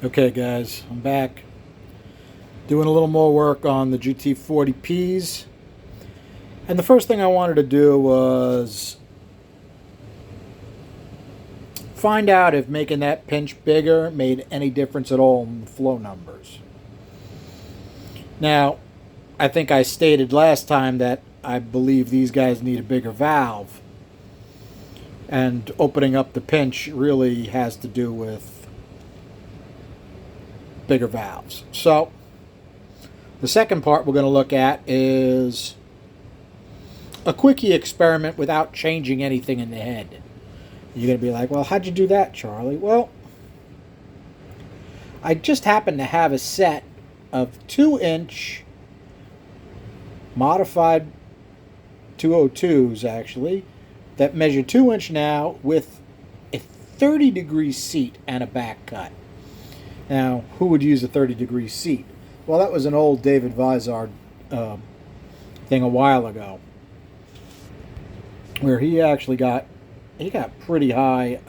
Okay guys, I'm back doing a little more work on the GT40Ps, and the first thing I wanted to do was find out if making that pinch bigger made any difference at all in the flow numbers. Now, I think I stated last time that I believe these guys need a bigger valve, and opening up the pinch really has to do with bigger valves. So the second part we're going to look at is a quickie experiment without changing anything in the head. You're going to be like, well, how'd you do that, Charlie? Well, I just happen to have a set of 2-inch modified 202s actually that measure 2-inch now with a 30-degree seat and a back cut. Now, who would use a 30-degree seat? Well, that was an old David Vizard thing a while ago, where he actually got pretty high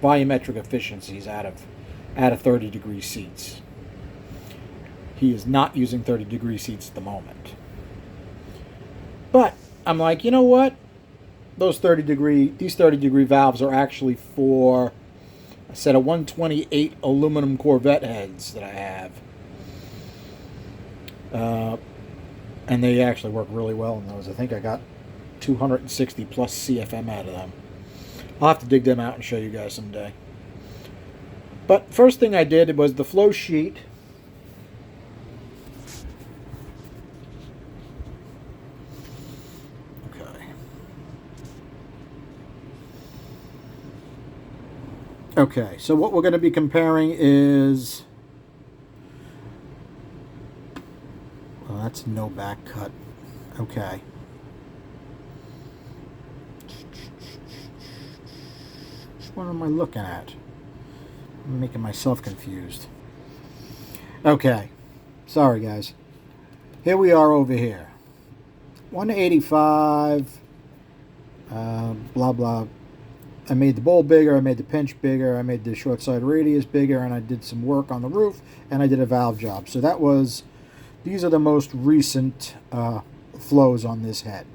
volumetric efficiencies out of 30-degree seats. He is not using 30-degree seats at the moment. But I'm like, you know what? These 30-degree valves are actually for a set of 128 aluminum Corvette heads that I have. And they actually work really well in those. I think I got 260 plus CFM out of them. I'll have to dig them out and show you guys someday. But first thing I did was the flow sheet. Okay, so what we're going to be comparing is, well, that's no back cut. Okay. What am I looking at? I'm making myself confused. Okay, sorry guys. Here we are over here. 185, blah blah. I made the bowl bigger, I made the pinch bigger, I made the short side radius bigger, and I did some work on the roof, and I did a valve job. So these are the most recent flows on this head.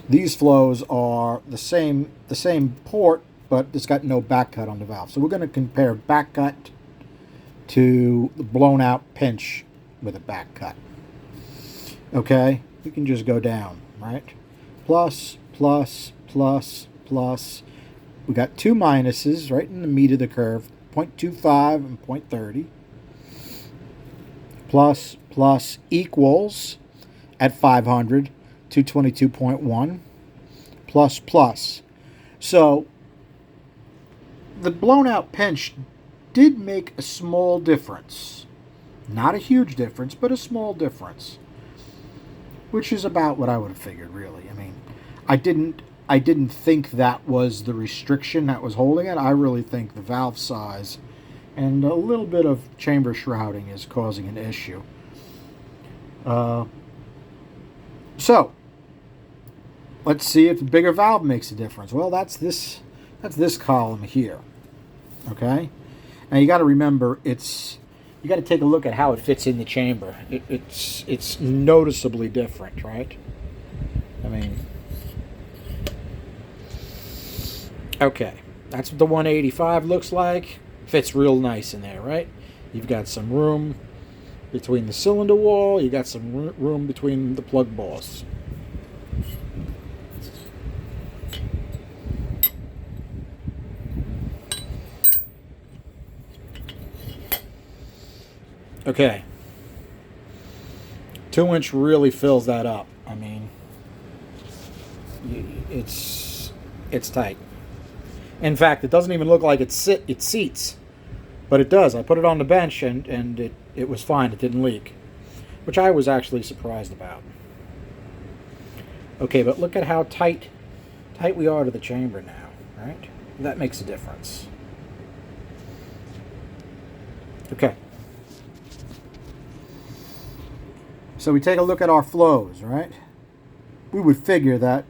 These flows are the same port, but it's got no back cut on the valve. So we're going to compare back cut to the blown out pinch with a back cut. Okay, we can just go down, right? Plus, plus, plus, plus. We got two minuses right in the meat of the curve, 0.25 and 0.30. Plus, plus equals at 500, 222.1. Plus, plus. So the blown out pinch did make a small difference. Not a huge difference, but a small difference. Which is about what I would have figured, really. I mean, I didn't think that was the restriction that was holding it. I really think the valve size and a little bit of chamber shrouding is causing an issue. So let's see if the bigger valve makes a difference. Well, that's this column here. Okay. Now you got to remember, you got to take a look at how it fits in the chamber. It's noticeably different, right? I mean. Okay, that's what the 185 looks like. Fits real nice in there, right? You've got some room between the cylinder wall. You got some room between the plug balls. Okay. 2-inch really fills that up. I mean, it's tight. In fact, it doesn't even look like it seats, but it does. I put it on the bench and it was fine. It didn't leak, which I was actually surprised about. Okay, but look at how tight we are to the chamber now, right? That makes a difference. Okay. So we take a look at our flows, right? We would figure that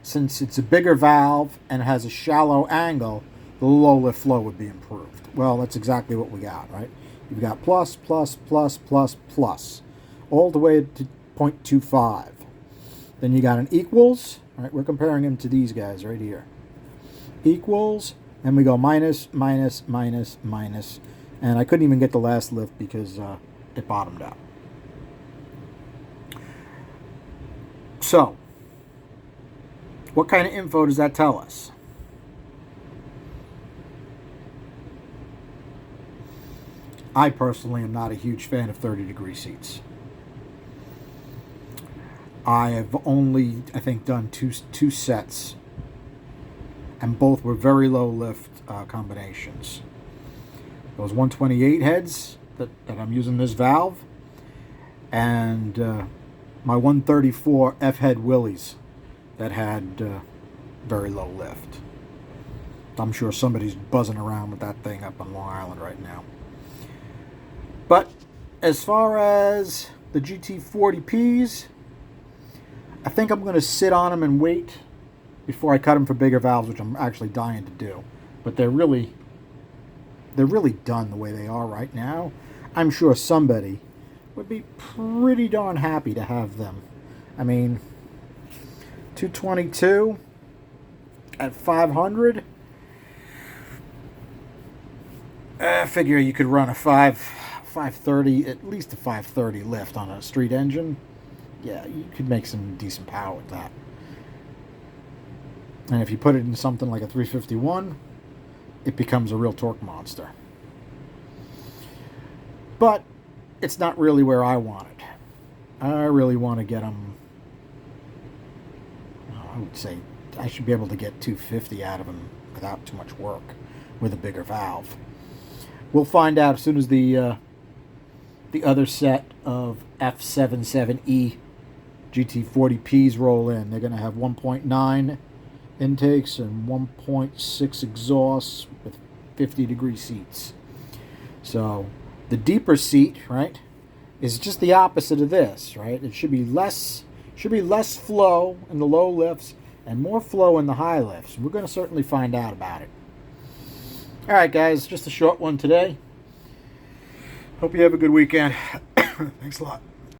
since it's a bigger valve and has a shallow angle, the low lift flow would be improved. Well, that's exactly what we got, right? You've got plus, plus, plus, plus, plus, all the way to 0.25. Then you got an equals, right? We're comparing them to these guys right here. Equals, and we go minus, minus, minus, minus, and I couldn't even get the last lift because it bottomed out. So, what kind of info does that tell us? I personally am not a huge fan of 30-degree seats. I have only, I think, done two sets, and both were very low lift combinations. Those 128 heads that I'm using this valve, and my 134 F-head Willies that had very low lift. I'm sure somebody's buzzing around with that thing up on Long Island right now. But as far as the GT40Ps, I think I'm going to sit on them and wait before I cut them for bigger valves, which I'm actually dying to do. But they're really done the way they are right now. I'm sure somebody would be pretty darn happy to have them. I mean, 222 at 500. I figure you could run a 530, at least a 530 lift on a street engine. Yeah, you could make some decent power with that. And if you put it in something like a 351, it becomes a real torque monster. But it's not really where I want it. I really want to get them, I would say I should be able to get 250 out of them without too much work with a bigger valve. We'll find out as soon as the other set of F77E Gt40Ps roll in. They're going to have 1.9 intakes and 1.6 exhausts with 50-degree seats. So the deeper seat, right, is just the opposite of this, right? It should be less flow in the low lifts and more flow in the high lifts. We're going to certainly find out about it. All right, guys, just a short one today. Hope you have a good weekend. Thanks a lot.